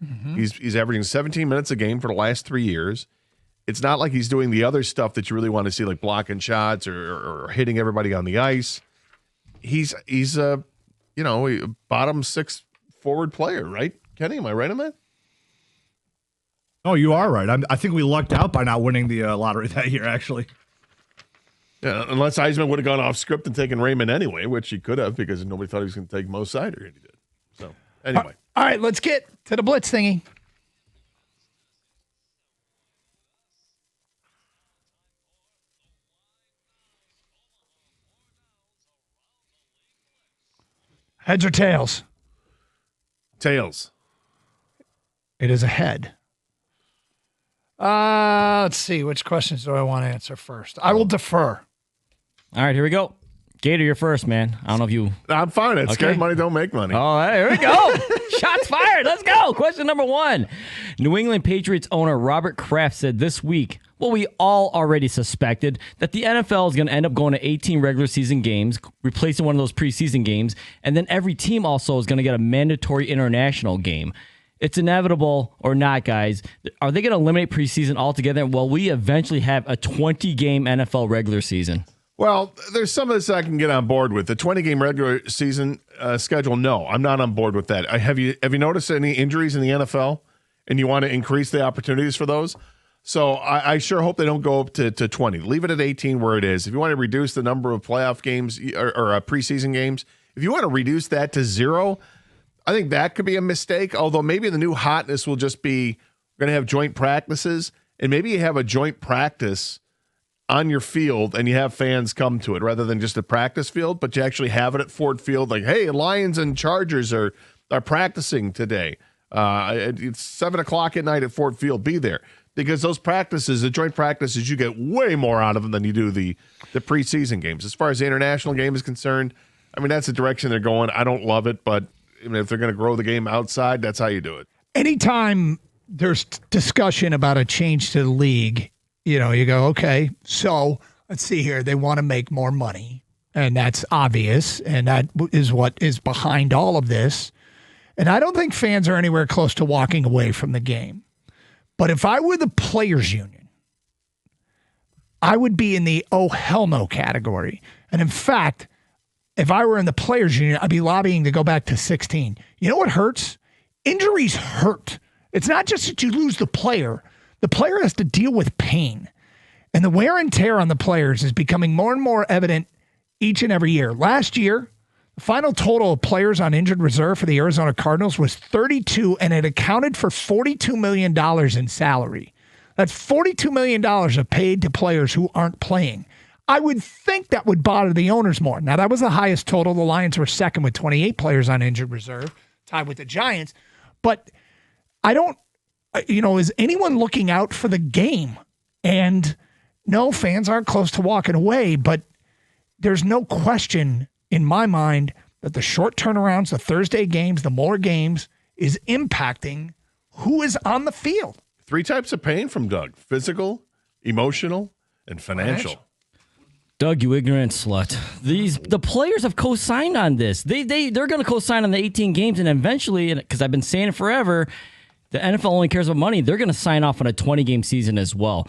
Mm-hmm. He's averaging 17 minutes a game for the last 3 years. It's not like he's doing the other stuff that you really want to see, like blocking shots or hitting everybody on the ice. He's a bottom six forward player, right? Kenny, am I right on that? Oh, you are right. I think we lucked out by not winning the lottery that year, actually. Yeah, unless Eisman would have gone off script and taken Raymond anyway, which he could have because nobody thought he was going to take Mo Sider, and he did. So, anyway. All right, let's get to the blitz thingy. Heads or tails? Tails. It is a head. Let's see. Which questions do I want to answer first? I will defer. All right, here we go. Gator, you're first, man. I don't know if you... I'm fine. It's Okay. scared money don't make money. Oh, here we go. Shots fired. Let's go. Question number 1. New England Patriots owner Robert Kraft said this week, well, we all already suspected that the NFL is going to end up going to 18 regular season games, replacing one of those preseason games, and then every team also is going to get a mandatory international game. It's inevitable or not, guys. Are they going to eliminate preseason altogether? Well, we eventually have a 20-game NFL regular season. Well, there's some of this I can get on board with. The 20-game regular season schedule, no, I'm not on board with that. Have you noticed any injuries in the NFL? And you want to increase the opportunities for those? So I sure hope they don't go up to 20. Leave it at 18 where it is. If you want to reduce the number of playoff games or preseason games, if you want to reduce that to 0, I think that could be a mistake. Although maybe the new hotness will just be we're going to have joint practices, and maybe you have a joint practice on your field and you have fans come to it rather than just a practice field, but you actually have it at Ford Field. Like, hey, Lions and Chargers are practicing today. It's 7:00 at night at Ford Field. Be there. Because those practices, the joint practices, you get way more out of them than you do the preseason games. As far as the international game is concerned, I mean, that's the direction they're going. I don't love it, but I mean, if they're going to grow the game outside, that's how you do it. Anytime there's discussion about a change to the league, you go, okay, so let's see here. They want to make more money, and that's obvious, and that is what is behind all of this. And I don't think fans are anywhere close to walking away from the game. But if I were the players' union, I would be in the oh, hell no category. And in fact, if I were in the players' union, I'd be lobbying to go back to 16. You know what hurts? Injuries hurt. It's not just that you lose the player. The player has to deal with pain. And the wear and tear on the players is becoming more and more evident each and every year. Last year, the final total of players on injured reserve for the Arizona Cardinals was 32, and it accounted for $42 million in salary. That's $42 million of paid to players who aren't playing. I would think that would bother the owners more. Now, that was the highest total. The Lions were second with 28 players on injured reserve, tied with the Giants. But I don't, is anyone looking out for the game? And no, fans aren't close to walking away, but there's no question in my mind that the short turnarounds, the Thursday games, the more games is impacting who is on the field. 3 types of pain from Doug: physical, emotional, and financial. Doug, you ignorant slut. The players have co-signed on this. They're going to co-sign on the 18 games, and eventually, because I've been saying it forever, the NFL only cares about money. They're going to sign off on a 20-game season as well.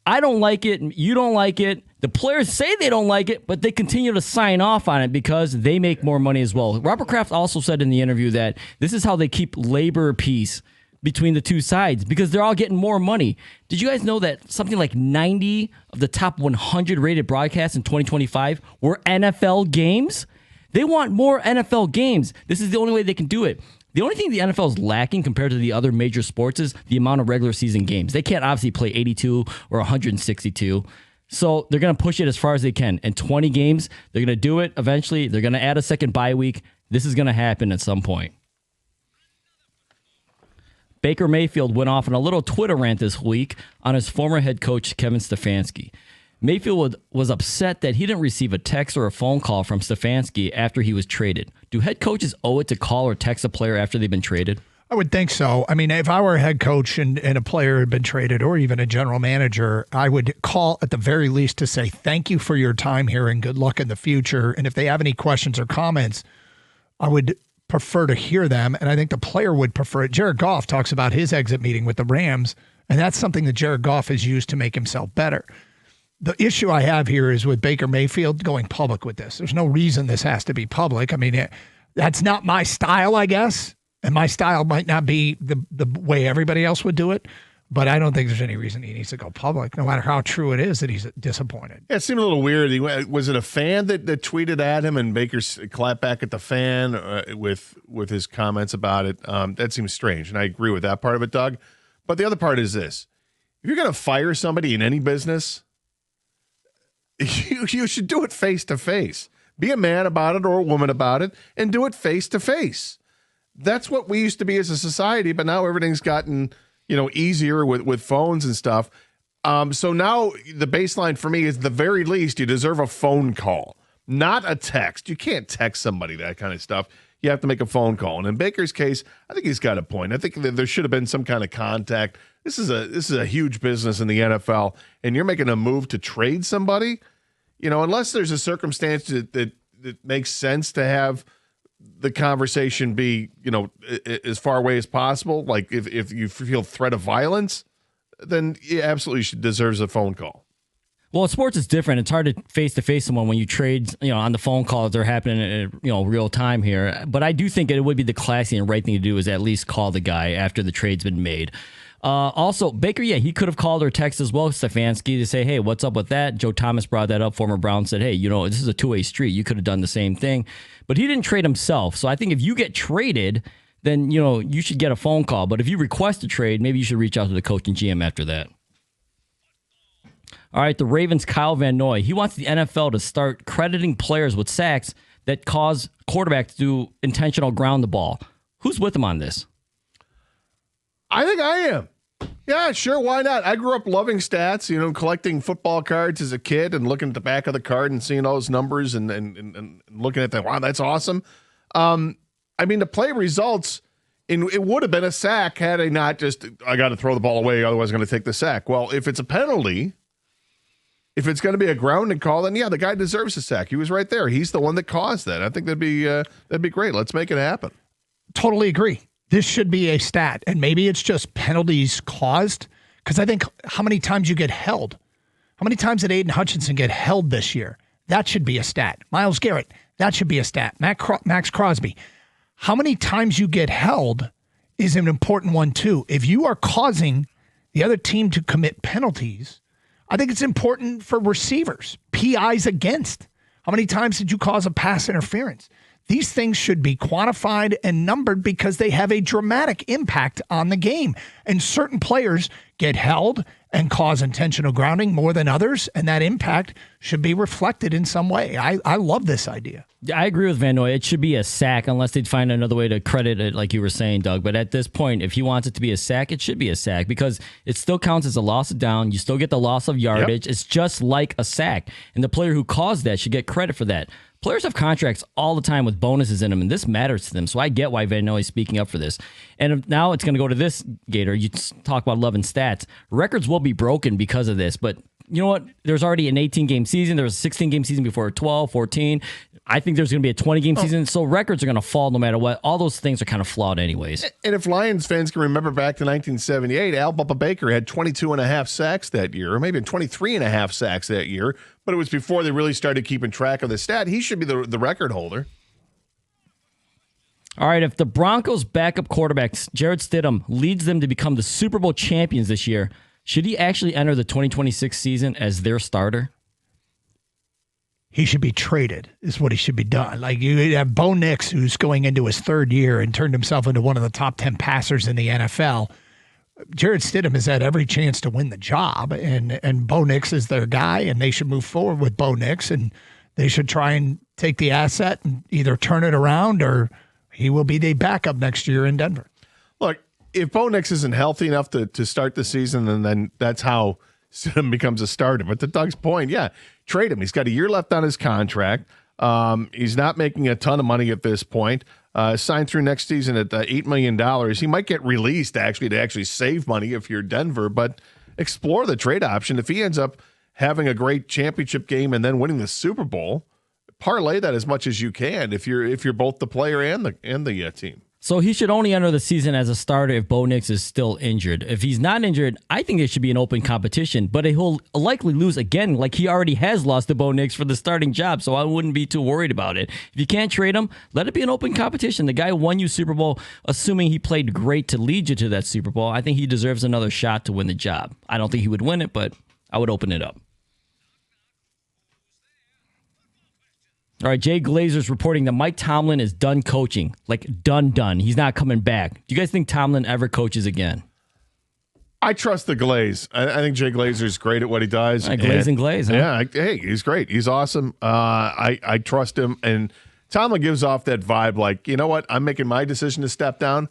I don't like it. You don't like it. The players say they don't like it, but they continue to sign off on it because they make more money as well. Robert Kraft also said in the interview that this is how they keep labor peace between the two sides because they're all getting more money. Did you guys know that something like 90 of the top 100 rated broadcasts in 2025 were NFL games? They want more NFL games. This is the only way they can do it. The only thing the NFL is lacking compared to the other major sports is the amount of regular season games. They can't obviously play 82 or 162. So they're going to push it as far as they can. And 20 games, they're going to do it eventually. They're going to add a second bye week. This is going to happen at some point. Baker Mayfield went off on a little Twitter rant this week on his former head coach, Kevin Stefanski. Mayfield was upset that he didn't receive a text or a phone call from Stefanski after he was traded. Do head coaches owe it to call or text a player after they've been traded? I would think so. I mean, if I were a head coach and a player had been traded or even a general manager, I would call at the very least to say, thank you for your time here and good luck in the future. And if they have any questions or comments, I would prefer to hear them, and I think the player would prefer it. Jared Goff talks about his exit meeting with the Rams, and that's something that Jared Goff has used to make himself better. The issue I have here is with Baker Mayfield going public with this. There's no reason this has to be public. I mean, that's not my style, I guess, and my style might not be the way everybody else would do it, but I don't think there's any reason he needs to go public, no matter how true it is that he's disappointed. Yeah, it seemed a little weird. Was it a fan that tweeted at him and Baker clapped back at the fan with his comments about it? That seems strange, and I agree with that part of it, Doug. But the other part is this. If you're going to fire somebody in any business, you should do it face to face. Be a man about it or a woman about it and do it face to face. That's what we used to be as a society, but now everything's gotten, easier with phones and stuff. So now the baseline for me is the very least you deserve a phone call, not a text. You can't text somebody that kind of stuff. You have to make a phone call. And in Baker's case, I think he's got a point. I think that there should have been some kind of contact. This is a huge business in the NFL, and you're making a move to trade somebody, unless there's a circumstance that makes sense to have the conversation be, as far away as possible. Like if you feel threat of violence, then it absolutely deserves a phone call. Well, sports is different. It's hard to face someone when you trade, on the phone calls. They're happening in, real time here. But I do think it would be the classy and right thing to do is at least call the guy after the trade's been made. Also, Baker, he could have called or texted as well, Stefanski, to say, hey, what's up with that? Joe Thomas brought that up. Former Brown said, hey, this is a two-way street. You could have done the same thing. But he didn't trade himself. So I think if you get traded, then, you should get a phone call. But if you request a trade, maybe you should reach out to the coach and GM after that. All right, the Ravens' Kyle Van Noy. He wants the NFL to start crediting players with sacks that cause quarterbacks to do intentional ground the ball. Who's with him on this? I think I am. Yeah, sure. Why not? I grew up loving stats, collecting football cards as a kid and looking at the back of the card and seeing all those numbers and looking at that. Wow, that's awesome. To play results, it would have been a sack had I not just, I got to throw the ball away, otherwise I'm going to take the sack. Well, if it's a penalty, if it's going to be a grounding call, then the guy deserves a sack. He was right there. He's the one that caused that. I think that'd be great. Let's make it happen. Totally agree. This should be a stat, and maybe it's just penalties caused, because I think how many times you get held. How many times did Aiden Hutchinson get held this year? That should be a stat. Myles Garrett, that should be a stat. Max Crosby. How many times you get held is an important one, too. If you are causing the other team to commit penalties, I think it's important for receivers. PIs against. How many times did you cause a pass interference? These things should be quantified and numbered because they have a dramatic impact on the game. And certain players get held and cause intentional grounding more than others, and that impact should be reflected in some way. I love this idea. I agree with Van Noy. It should be a sack unless they'd find another way to credit it, like you were saying, Doug. But at this point, if he wants it to be a sack, it should be a sack because it still counts as a loss of down. You still get the loss of yardage. Yep. It's just like a sack. And the player who caused that should get credit for that. Players have contracts all the time with bonuses in them, and this matters to them. So I get why Van Noy is speaking up for this. And now it's going to go to this, Gator. You talk about love and stats. Records will be broken because of this. But you know what? There's already an 18-game season. There was a 16-game season before 12, 14. I think there's going to be a 20-game season. So records are going to fall no matter what. All those things are kind of flawed anyways. And if Lions fans can remember back to 1978, Al Bubba Baker had 22 and a half sacks that year, or maybe 23 and a half sacks that year. But it was before they really started keeping track of the stat. He should be the record holder. All right, if the Broncos' backup quarterback, Jarrett Stidham, leads them to become the Super Bowl champions this year, should he actually enter the 2026 season as their starter? He should be traded, is what he should be done. Like you have Bo Nix, who's going into his third year and turned himself into one of the top 10 passers in the NFL. Jarrett Stidham has had every chance to win the job, and Bo Nix is their guy, and they should move forward with Bo Nix, and they should try and take the asset and either turn it around or he will be the backup next year in Denver. Look, if Bo Nix isn't healthy enough to start the season, then that's how Stidham becomes a starter. But to Doug's point, trade him. He's got a year left on his contract. He's not making a ton of money at this point. Signed through next season at $8 million. He might get released to actually save money if you're Denver, but explore the trade option. If he ends up having a great championship game and then winning the Super Bowl, parlay that as much as you can if you're both the player and the team. So he should only enter the season as a starter if Bo Nix is still injured. If he's not injured, I think it should be an open competition, but he'll likely lose again like he already has lost to Bo Nix for the starting job, so I wouldn't be too worried about it. If you can't trade him, let it be an open competition. The guy won you Super Bowl, assuming he played great to lead you to that Super Bowl. I think he deserves another shot to win the job. I don't think he would win it, but I would open it up. All right, Jay Glazer's reporting that Mike Tomlin is done coaching. Like, done. He's not coming back. Do you guys think Tomlin ever coaches again? I trust the Glaze. I think Jay Glazer's great at what he does. Glaze and Glaze, huh? Yeah, hey, he's great. He's awesome. I trust him. And Tomlin gives off that vibe like, you know what? I'm making my decision to step down.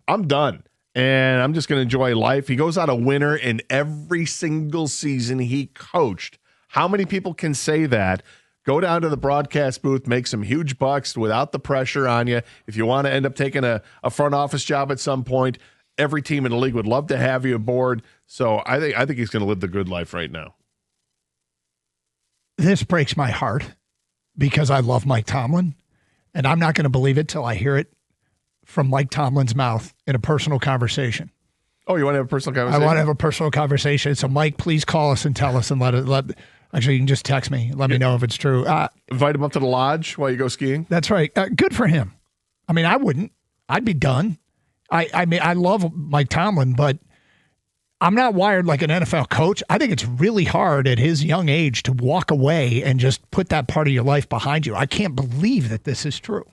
I'm done. And I'm just going to enjoy life. He goes out a winner in every single season he coached. How many people can say that? Go down to the broadcast booth, make some huge bucks without the pressure on you. If you want to end up taking a front office job at some point, every team in the league would love to have you aboard. So I think he's going to live the good life right now. This breaks my heart because I love Mike Tomlin, and I'm not going to believe it till I hear it from Mike Tomlin's mouth in a personal conversation. Oh, you want to have a personal conversation? I want to have a personal conversation. So, Mike, please call us and tell us and actually, you can just text me. Let me know if it's true. Invite him up to the lodge while you go skiing. That's right. Good for him. I mean, I wouldn't. I'd be done. I mean, I love Mike Tomlin, but I'm not wired like an NFL coach. I think it's really hard at his young age to walk away and just put that part of your life behind you. I can't believe that this is true.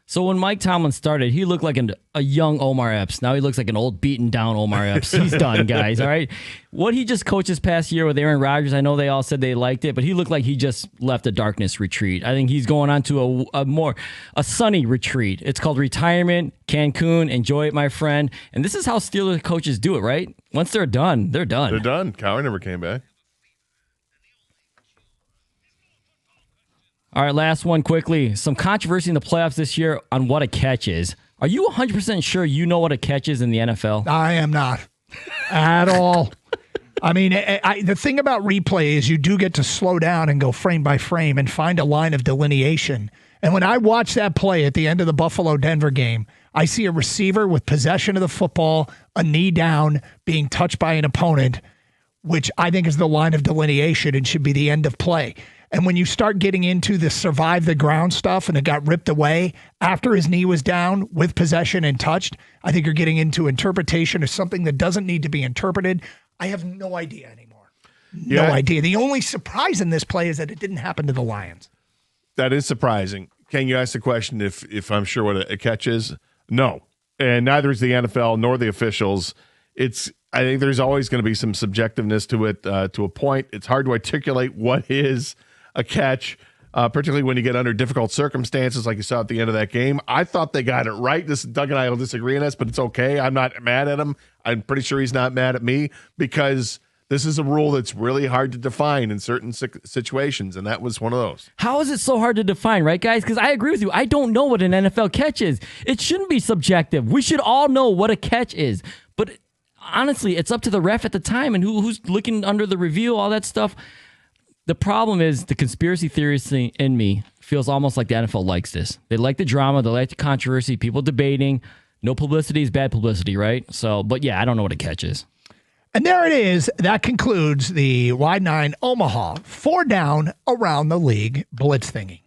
So when Mike Tomlin started, he looked like a young Omar Epps. Now he looks like an old, beaten down Omar Epps. He's done, guys, all right? What he just coached this past year with Aaron Rodgers, I know they all said they liked it, but he looked like he just left a darkness retreat. I think he's going on to a sunny retreat. It's called retirement, Cancun. Enjoy it, my friend. And this is how Steelers coaches do it, right? Once they're done, they're done. They're done. Cowher never came back. All right, last one quickly. Some controversy in the playoffs this year on what a catch is. Are you 100% sure you know what a catch is in the NFL? I am not at all. I mean, the thing about replay is you do get to slow down and go frame by frame and find a line of delineation. And when I watch that play at the end of the Buffalo-Denver game, I see a receiver with possession of the football, a knee down, being touched by an opponent, which I think is the line of delineation and should be the end of play. And when you start getting into the survive the ground stuff and it got ripped away after his knee was down with possession and touched, I think you're getting into interpretation of something that doesn't need to be interpreted. I have no idea anymore. No idea. The only surprise in this play is that it didn't happen to the Lions. That is surprising. Can you ask the question if I'm sure what a catch is? No. And neither is the NFL nor the officials. I think there's always going to be some subjectiveness to it to a point. It's hard to articulate what is a catch, particularly when you get under difficult circumstances like you saw at the end of that game. I thought they got it right. Doug and I will disagree on this, but it's okay. I'm not mad at him. I'm pretty sure he's not mad at me because this is a rule that's really hard to define in certain situations, and that was one of those. How is it so hard to define, right, guys? Because I agree with you. I don't know what an NFL catch is. It shouldn't be subjective. We should all know what a catch is. But honestly, it's up to the ref at the time and who's looking under the review, all that stuff. The problem is the conspiracy theorist in me feels almost like the NFL likes this. They like the drama. They like the controversy, people debating. No publicity is bad publicity, right? So, but yeah, I don't know what a catch is. And there it is. That concludes the Wide 9 Omaha 4 down around the league blitz thingy.